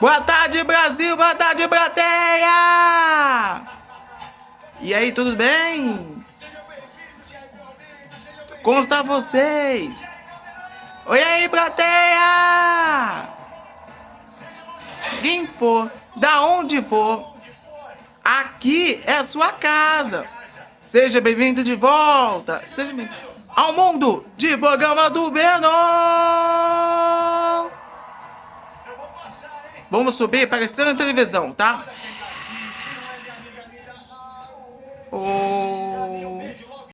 Boa tarde, Brasil! Boa tarde, plateia! E aí, tudo bem? Como estão vocês? Oi aí, plateia! Quem for, da onde for, aqui é a sua casa. Seja bem-vindo de volta. Seja bem-vindo ao mundo de programa do Brenno. Vamos subir parecendo na televisão, tá?